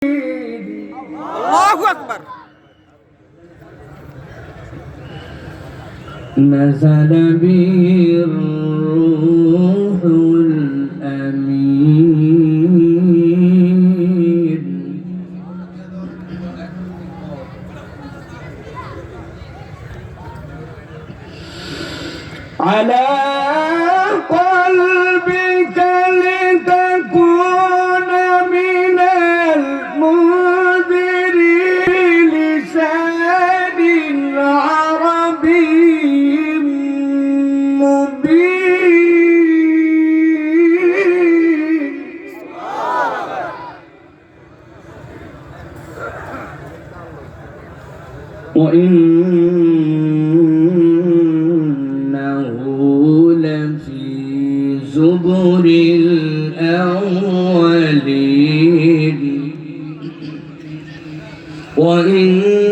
الله أكبر. نزل به الروح الأمين على قلبك لتكون من المنذرين لسان عربي مبين وإنه لفي زبر الأولين وإنه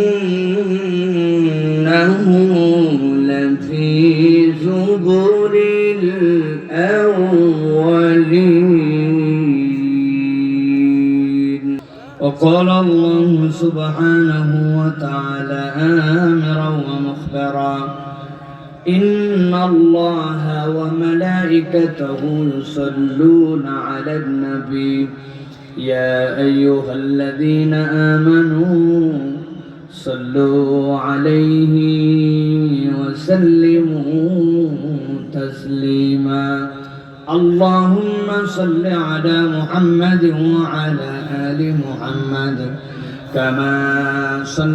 لفي زبر الأولين. وقال الله سبحانه وتعالى آمرا ومخبرا إن الله وملائكته يصلون على النبي يا أيها الذين آمنوا صلوا عليه وسلموا تسليما. اللهم صل على محمد وعلى آل محمد كما صليت